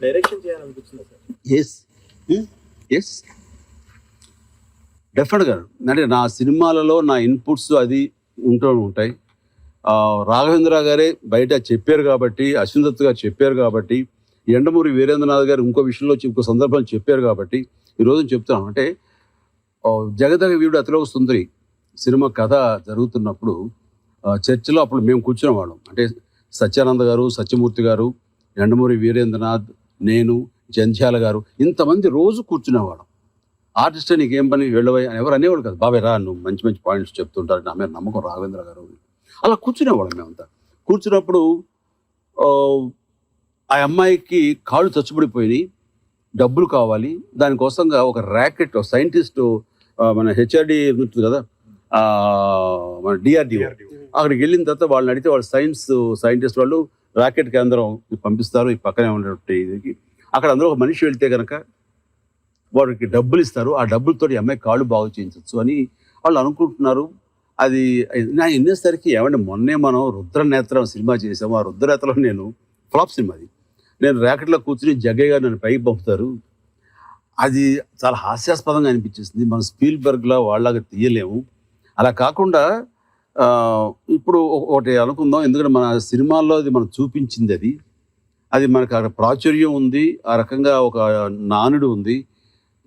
Direction చేయాలనిపించింది sir? Yes డెఫినెట్గా. అంటే నా సినిమాలలో నా ఇన్పుట్స్ అది ఉంటాయి. రాఘవేంద్ర గారే బయట చెప్పారు కాబట్టి, అశ్విన్ దత్ గారు చెప్పారు కాబట్టి, యండమూరి వీరేంద్రనాథ్ గారు ఇంకో విషయంలో ఇంకో సందర్భంలో చెప్పారు కాబట్టి ఈరోజు చెప్తాను. అంటే జగదగ వీరుడు అతిలోక సుందరి సినిమా కథ జరుగుతున్నప్పుడు చర్చలో అప్పుడు మేము కూర్చున్న వాళ్ళం. అంటే సత్యానంద గారు, సత్యమూర్తి గారు, యండమూరి వీరేంద్రనాథ్, నేను, జంధ్యాల గారు, ఇంతమంది రోజు కూర్చునేవాళ్ళం. ఆర్టిస్ట్ నీకేం పని వెళ్ళవై అని ఎవరు అనేవాళ్ళు కదా. బాబాయ్ రా, నువ్వు మంచి మంచి పాయింట్స్ చెప్తుంటారు, నా మీద నమ్మకం రాఘవేంద్ర గారు. అలా కూర్చునేవాళ్ళం మేమంతా. కూర్చున్నప్పుడు ఆ అమ్మాయికి కాళ్ళు చచ్చుబడిపోయి డబ్బులు కావాలి, దానికోసంగా ఒక ర్యాకెట్ సైంటిస్టు మన హెచ్ఆర్డి ఉంటుంది కదా, మన డిఆర్డిఓ, అక్కడికి వెళ్ళిన తర్వాత వాళ్ళని అడిగితే వాళ్ళు సైంటిస్ట్ వాళ్ళు రాకెట్ కేంద్రం పంపిస్తారు ఈ పక్కనే ఉన్నటువంటి ఇదికి. అక్కడ అందరూ ఒక మనిషి వెళ్తే కనుక వాడికి డబ్బులు ఇస్తారు, ఆ డబ్బులతో ఈ అమ్మాయి కాళ్ళు బాగు చేయించవచ్చు అని వాళ్ళు అనుకుంటున్నారు. అది నా ఎన్నేసరికి ఏమంటే మొన్నే మనం రుద్రనేత్రం సినిమా చేసాము. ఆ రుద్రనేత్రం నేను ఫ్లాప్ సినిమా, అది నేను ర్యాకెట్లో కూర్చుని జగ్గయ్య గారు నన్ను పైకి పంపుతారు. అది చాలా హాస్యాస్పదంగా అనిపించేసింది. మనం స్పీల్బర్గ్లా వాళ్ళలాగా తీయలేము. అలా కాకుండా ఇప్పుడు ఒకటి అనుకుందాం, ఎందుకంటే మన సినిమాల్లో అది మనం చూపించింది, అది మనకు అక్కడ ప్రాచుర్యం ఉంది. ఆ రకంగా ఒక నానుడు ఉంది.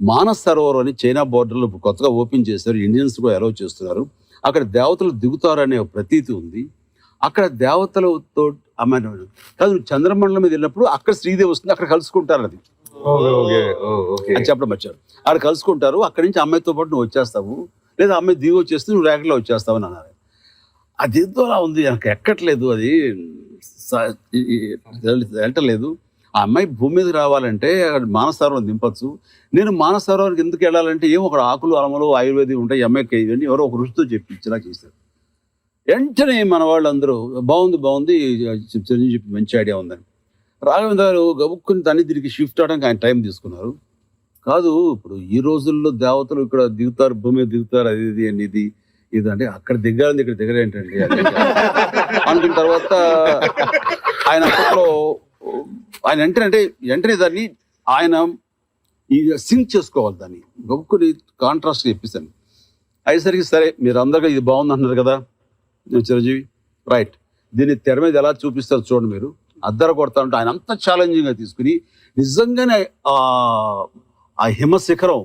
మానస్ సరోవర్ అని చైనా బోర్డర్లో కొత్తగా ఓపెన్ చేశారు, ఇండియన్స్ కూడా అలౌ చేస్తున్నారు. అక్కడ దేవతలు దిగుతారనే ఒక ఉంది. అక్కడ దేవతలతో కాదు, చంద్రమండలం మీద వెళ్ళినప్పుడు అక్కడ శ్రీదేవి వస్తుంది, అక్కడ కలుసుకుంటారు. అది చెప్పడం వచ్చారు. అక్కడ కలుసుకుంటారు. అక్కడి నుంచి అమ్మాయితో పాటు నువ్వు వచ్చేస్తావు, లేదా అమ్మాయి దిగి వచ్చేస్తే నువ్వు ర్యాకెట్లో వచ్చేస్తావు అని అన్నారు. అది ఏదో అలా ఉంది, నాకు ఎక్కట్లేదు, అది వెళ్ళటలేదు. ఆ అమ్మాయి భూమి మీదకి రావాలంటే మానస సరోవరం దింపచ్చు. నేను మానస సరోవరానికి ఎందుకు వెళ్ళాలంటే ఏమో ఒక ఆకులు అలమలు ఆయుర్వేదం ఉంటాయి, ఈ అమ్మాయికి ఇవన్నీ ఎవరో ఒక రుచితో చెప్పించేలా చేశారు. వెంటనే మన వాళ్ళందరూ బాగుంది చిరంజీవి చెప్పి మంచి ఐడియా ఉందని రాఘవేంద్ర గారు గబుక్కుని దాన్ని దీనికి షిఫ్ట్ అవడానికి ఆయన టైం తీసుకున్నారు. కాదు, ఇప్పుడు ఈ రోజుల్లో దేవతలు ఇక్కడ దిగుతారు, భూమి మీద దిగుతారు, అది ఇది అని ఇది అంటే అక్కడ దిగాలని ఇక్కడ దిగరేంటండి అనుకున్న తర్వాత ఆయన అప్పట్లో ఆయన వెంటనే దాన్ని ఆయన సింక్ చేసుకోవాలి, దాన్ని గబుక్కుని కాంట్రాస్ట్ చెప్పేసాను. అయ్యేసరికి సరే మీరు అందరికీ ఇది బాగుంది అంటున్నారు కదా చిరంజీవి, రైట్, దీన్ని తెర మీద ఎలా చూపిస్తారు చూడండి, మీరు అద్దర కొడతా ఉంటే ఆయన అంత ఛాలెంజింగ్గా తీసుకుని నిజంగానే ఆ హిమశిఖరం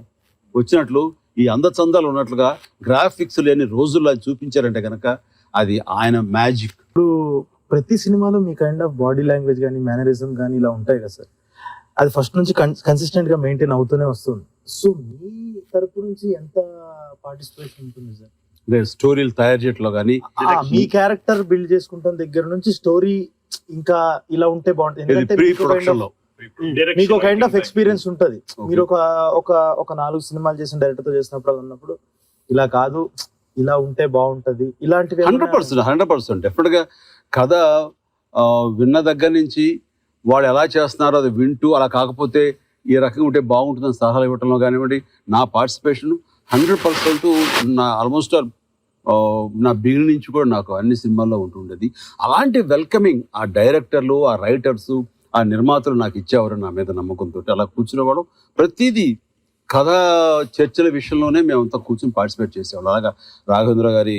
వచ్చినట్లు, ఈ అందచందాలు ఉన్నట్లుగా గ్రాఫిక్స్ లేని రోజుల్లో అది చూపించారంటే కనుక అది ఆయన మ్యాజిక్. ఇప్పుడు ప్రతి సినిమాలో మీ కైండ్ ఆఫ్ బాడీ లాంగ్వేజ్ కానీ మేనరిజం కానీ ఇలా ఉంటాయి కదా సార్, అది ఫస్ట్ నుంచి కన్సిస్టెంట్ గా మెయింటైన్ అవుతూనే వస్తుంది. సో మీ తరపు నుంచి ఎంత పార్టిసిపేషన్ ఉంటుంది సార్ స్టోరీలు తయారు చేయట్లో కానీ? మీ క్యారెక్టర్ బిల్డ్ చేసుకుంటాం దగ్గర నుంచి స్టోరీ ఇంకా ఇలా ఉంటే బాగుంటుంది, ఎందుకంటే మీకు ఒక కైండ్ ఆఫ్ ఎక్స్పీరియన్స్ ఉంటుంది. మీరు ఒక 4 సినిమాలు చేసిన డైరెక్టర్ తో చేసినప్పుడు అన్నప్పుడు ఇలా కాదు, ఇలా ఉంటే బాగుంటది, ఇలాంటివి 100% డెఫినెట్ గా కథ విన్న దగ్గర నుంచి వాళ్ళు ఎలా చేస్తున్నారో అది వింటూ, అలా కాకపోతే ఈ రకంగా ఉంటే బాగుంటుందని సలహాలు ఇవ్వటంలో కానివ్వండి, నా పార్టిసిపేషన్ 100% నా ఆల్మోస్ట్ నా బిగినింగ్ నుంచి కూడా నాకు అన్ని సినిమాల్లో ఉంటుండేది. అలాంటి వెల్కమింగ్ ఆ డైరెక్టర్లు, ఆ రైటర్స్, ఆ నిర్మాతలు నాకు ఇచ్చేవారు నా మీద నమ్మకంతో. అలా కూర్చునేవాడు. ప్రతిదీ కథ చర్చల విషయంలోనే మేమంతా కూర్చొని పార్టిసిపేట్ చేసేవాళ్ళం. అలాగా రాఘవేంద్ర గారి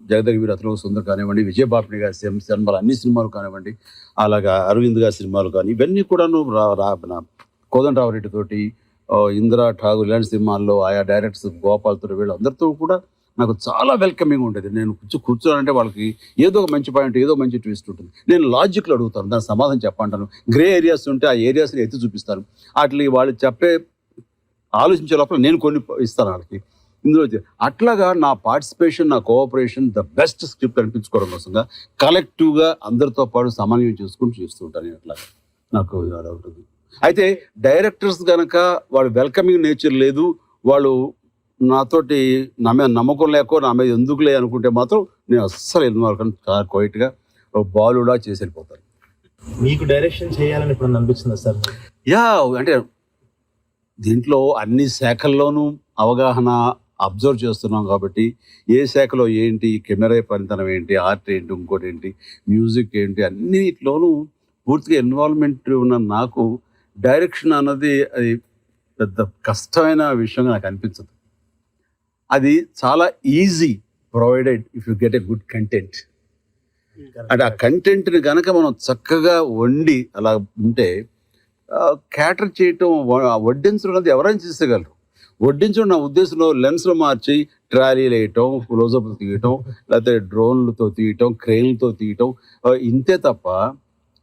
జగదగ వీరుడు అతిలోక సుందరి కానివ్వండి, విజయబాపిని గారి సినిమాలు అన్ని సినిమాలు కానివ్వండి, అలాగా అరవింద్ గారి సినిమాలు కానీ, ఇవన్నీ కూడాను కోదండరామరెడ్డి తోటి, ఇందిరా ఠాగూర్ ఇలాంటి సినిమాల్లో ఆయా డైరెక్టర్స్ గోపాల్తో వీళ్ళందరితో కూడా నాకు చాలా వెల్కమింగ్ ఉండేది. నేను కూర్చోనంటే వాళ్ళకి ఏదో ఒక మంచి పాయింట్, ఏదో మంచి ట్విస్ట్ ఉంటుంది. నేను లాజిక్లో అడుగుతాను, దాని సమాధానం చెప్పంటాను. గ్రే ఏరియాస్ ఉంటే ఆ ఏరియాస్ని ఎత్తి చూపిస్తాను. వాటికి వాళ్ళు ఆలోచించే లోపల నేను కొన్ని ఇస్తాను వాళ్ళకి. ఇందులో అట్లాగా నా పార్టిసిపేషన్, నా కోఆపరేషన్ ద బెస్ట్ స్క్రిప్ట్ అనిపించుకోవడం కోసంగా కలెక్టివ్గా అందరితో పాటు సమన్వయం చేసుకుంటూ చేస్తుంటాను. నేను అట్లా నాకు ఉంటుంది. అయితే డైరెక్టర్స్ కనుక వాళ్ళు వెల్కమింగ్ నేచర్ లేదు, వాళ్ళు నాతోటి నా మీద నమ్మకం లేకో నా మీద ఎందుకులే అనుకుంటే మాత్రం నేను అస్సలు వెళ్ళిన క్వైట్గా బాలుడా చేసి వెళ్ళిపోతాను. మీకు డైరెక్షన్ చేయాలని ఇప్పుడు అనిపించిందా సార్? అంటే దీంట్లో అన్ని శాఖల్లోనూ అవగాహన అబ్జర్వ్ చేస్తున్నాం కాబట్టి ఏ శాఖలో ఏంటి, కెమెరా పనితనం ఏంటి, ఆర్ట్ ఏంటి, ఇంకోటి ఏంటి, మ్యూజిక్ ఏంటి, అన్నిట్లోనూ పూర్తిగా ఇన్వాల్వ్మెంట్ ఉన్న నాకు డైరెక్షన్ అన్నది అది పెద్ద కష్టమైన విషయంగా నాకు అనిపించదు. అది చాలా easy provided if you get a good content. అంటే ఆ కంటెంట్ని కనుక మనం చక్కగా వండి అలా ఉంటే క్యాటర్ చేయటం, వడ్డించడం అనేది ఎవరైనా చేసేయగలరు. వడ్డించడం నా ఉద్దేశంలో లెన్స్లో మార్చి ట్రాలీలు వేయటం, క్లోజప్ తీయటం, లేకపోతే డ్రోన్లతో తీయటం, క్రెయిన్లతో తీయటం, ఇంతే తప్ప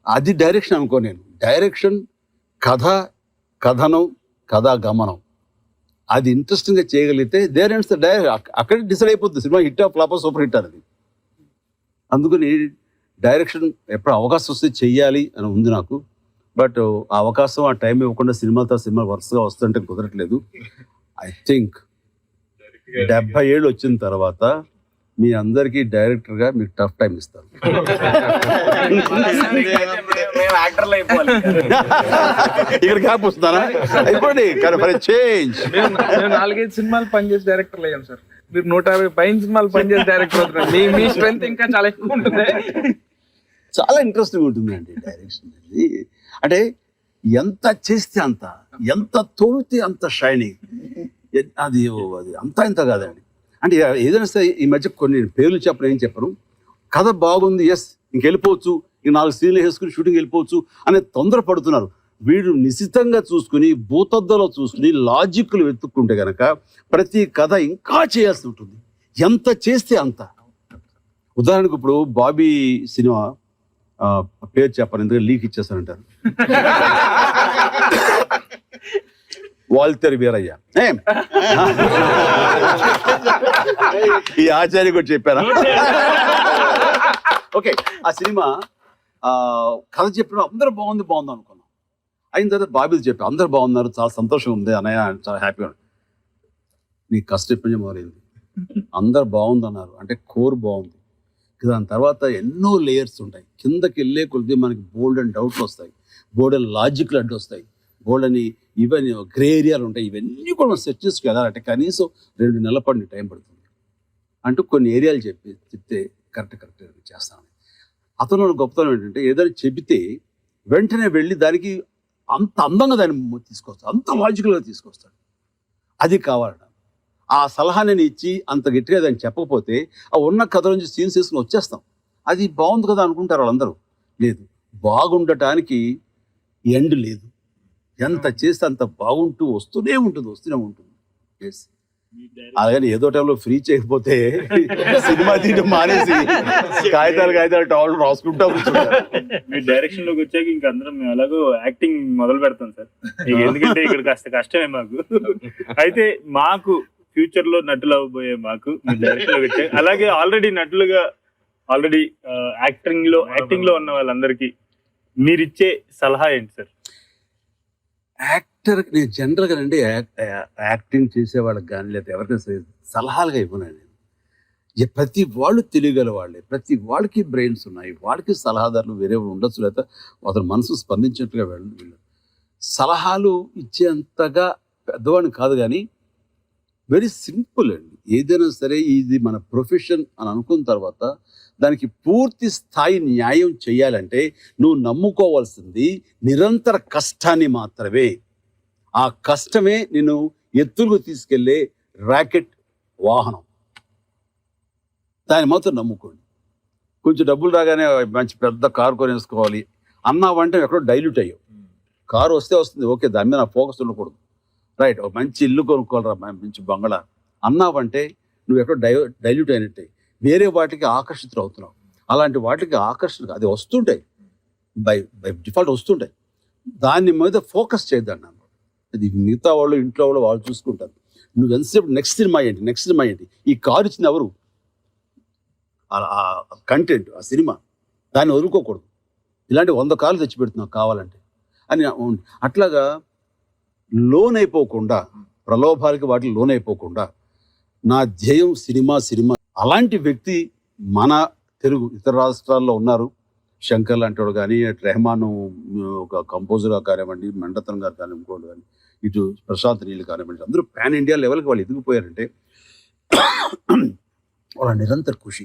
అది డైరెక్షన్ అనుకో. నేను డైరెక్షన్ కథ, కథనం, కథా గమనం అది ఇంట్రెస్టింగ్గా చేయగలిగితే దేర్ ఎండ్స్ ద డైరెక్ట్. అక్కడే డిసైడ్ అయిపోతుంది cinema hit of flop super hit అనేది. అందుకని డైరెక్షన్ ఎప్పుడు అవకాశం వస్తే చెయ్యాలి అని ఉంది నాకు. బట్ ఆ అవకాశం, ఆ టైం ఇవ్వకుండా సినిమాతో సినిమా వరుసగా వస్తుంటే కుదరట్లేదు. ఐ థింక్ 70 ఏళ్ళు వచ్చిన తర్వాత మీ అందరికీ డైరెక్టర్గా మీకు టఫ్ టైం ఇస్తాను. ఇక్కడ గ్యాప్ వస్తారా అయిపోండి. చేంజ్ 4-5 సినిమాలు పనిచేసి డైరెక్టర్లు అయ్యాం సార్. మీరు 150 పైన సినిమాలు పనిచేసి డైరెక్టర్ అవుతున్నారు. మీ స్ట్రెంత్ ఇంకా చాలా ఎక్కువ ఉంటుంది. చాలా ఇంట్రెస్టింగ్ ఉంటుందండి డైరెక్షన్ అనేది. అంటే ఎంత చేస్తే అంత, ఎంత తోలితే అంత షైనింగ్. అది అంతా ఇంత కాదండి. అంటే ఏదైనా సరే ఈ మధ్య కొన్ని పేర్లు చెప్పడం ఏం చెప్పను, కథ బాగుంది, ఎస్ ఇంకెళ్ళిపోవచ్చు, ఈ 4 సీన్లు వేసుకుని షూటింగ్ వెళ్ళిపోవచ్చు అనే తొందర పడుతున్నారు. వీడు నిశితంగా చూసుకుని, భూతద్దలో చూసుకుని, లాజిక్లు వెతుక్కుంటే కనుక ప్రతి కథ ఇంకా చేయాల్సి ఉంటుంది. ఎంత చేస్తే అంత. ఉదాహరణకు ఇప్పుడు బాబీ సినిమా పేరు చెప్పాను, ఎందుకంటే లీక్ ఇచ్చేస్తానంటారు. వాల్తేరు వీరయ్య, ఈ ఆచార్య కూడా చెప్పారా? ఓకే, ఆ సినిమా కథ చెప్పిన అందరూ బాగుంది అనుకున్నాం. అయిన తర్వాత బాబీలు చెప్పి అందరు బాగున్నారు, చాలా సంతోషం ఉంది అన్నయ్య, చాలా హ్యాపీగా. నీ కష్టం ఎప్పటి నుంచి మొదలైంది? అందరు బాగుందన్నారు అంటే కోర్ బాగుంది. దాని తర్వాత ఎన్నో లేయర్స్ ఉంటాయి. కిందకి వెళ్ళే కొద్ది మనకి బోల్డ్ అండ్ డౌట్లు వస్తాయి, బోల్డ్ అండ్ లాజిక్లు అడ్డు వస్తాయి, బోల్డ్ అని ఇవన్నీ గ్రే ఏరియాలు ఉంటాయి. ఇవన్నీ కూడా మనం సెట్ చేసుకు వెళ్ళాలంటే కనీసం 2 నెలల పాటు టైం పడుతుంది. అంటూ కొన్ని ఏరియాలు చెప్తే కరెక్ట్ చేస్తాను. అతను గొప్పతనం ఏంటంటే ఏదైనా చెబితే వెంటనే వెళ్ళి దానికి అంత అందంగా దాన్ని తీసుకొస్తాడు, అంత లాజికల్గా తీసుకొస్తాడు. అది కావాలట. ఆ సలహా నేను ఇచ్చి అంత గట్టిగా దాన్ని చెప్పకపోతే ఆ ఉన్న కథ నుంచి సీన్స్ వేసుకుని వచ్చేస్తాం. అది బాగుంది కదా అనుకుంటారు వాళ్ళందరూ. లేదు, బాగుండటానికి ఎండ్ లేదు. ఎంత చేస్తే అంత బాగుంటూ వస్తూనే ఉంటుంది. ఎస్, అలాగని ఏదో టైంలో ఫ్రీ చేయకపోతే సినిమా తీయడం మానేసి కాగితాలు టవల్ రాసుకుంటా కూర్చుంటారు. మీ డైరెక్షన్ లోకి వచ్చాక ఇంక అందరం మేము అలాగో యాక్టింగ్ మొదలు పెడతాం సార్. ఎందుకంటే ఇక్కడ కాస్త కష్టమే మాకు. అయితే మాకు ఫ్యూచర్ లో నటులు అవ్వబోయే మాకు మీ డైరెక్షన్ లోకి వచ్చాక, అలాగే ఆల్రెడీ యాక్టింగ్ లో ఉన్న వాళ్ళందరికీ మీరిచ్చే సలహా ఏంటి సార్? యాక్టర్ నేను జనరల్గా అండి యాక్టింగ్ చేసేవాళ్ళకి కానీ లేదా ఎవరికైనా సలహాలుగా ఇవ్వను. నేను ప్రతి వాళ్ళు తెలియగల వాళ్ళే, ప్రతి వాళ్ళకి బ్రెయిన్స్ ఉన్నాయి, వాళ్ళకి సలహాదారులు వేరే ఉండొచ్చు, లేదా అతను మనసు స్పందించినట్టుగా వీళ్ళు సలహాలు ఇచ్చేంతగా పెద్దవాడిని కాదు. కానీ వెరీ సింపుల్ అండి. ఏదైనా సరే ఇది మన ప్రొఫెషన్ అని అనుకున్న తర్వాత దానికి పూర్తి స్థాయి న్యాయం చేయాలంటే నువ్వు నమ్ముకోవాల్సింది నిరంతర కష్టాన్ని మాత్రమే. ఆ కష్టమే నిన్ను ఎత్తులకు తీసుకెళ్లే ర్యాకెట్ వాహనం. దాన్ని మాత్రం నమ్ముకోండి. కొంచెం డబ్బులు రాగానే మంచి పెద్ద కారు కొనేసుకోవాలి అన్నావంటే ఎక్కడో డైల్యూట్ అయ్యావు. కారు వస్తే వస్తుంది, ఓకే, దాని మీద నా ఫోకస్ ఉండకూడదు. రైట్, ఒక మంచి ఇల్లు కొనుక్కోవాలరా, మంచి బంగళా అన్నావంటే నువ్వు ఎక్కడో డైల్యూట్ అయినట్టే. వేరే వాటికి ఆకర్షితులు అవుతున్నావు. అలాంటి వాటికి ఆకర్షణ అది వస్తుంటాయి, బై డిఫాల్ట్ వస్తుంటాయి. దాని మీద ఫోకస్ చేద్దాం. అది మిగతా వాళ్ళు ఇంట్లో వాళ్ళు చూసుకుంటారు. నువ్వు ఎంతసేపు నెక్స్ట్ సినిమా ఏంటి, ఈ కారు ఇచ్చింది ఎవరు, ఆ కంటెంట్, ఆ సినిమా, దాన్ని వదులుకోకూడదు. ఇలాంటి 100 కార్లు తెచ్చిపెడుతున్నావు కావాలంటే అని. అట్లాగా లోన్ అయిపోకుండా, ప్రలోభాలకి వాటికి లోన్ అయిపోకుండా నా ధ్యేయం సినిమా. అలాంటి వ్యక్తి మన తెలుగు ఇతర రాష్ట్రాల్లో ఉన్నారు. శంకర్ లాంటి వాడు కానీ, రెహమాన్ ఒక కంపోజర్ కానివ్వండి, మెండతన్ గారు కానీ, ఇంకోటి కానీ, ఇటు ప్రశాంత్ నీళ్ళు కానివ్వండి, అందరూ పాన్ ఇండియా లెవెల్కి వాళ్ళు ఎదిగిపోయారంటే వాళ్ళ నిరంతర కృషి.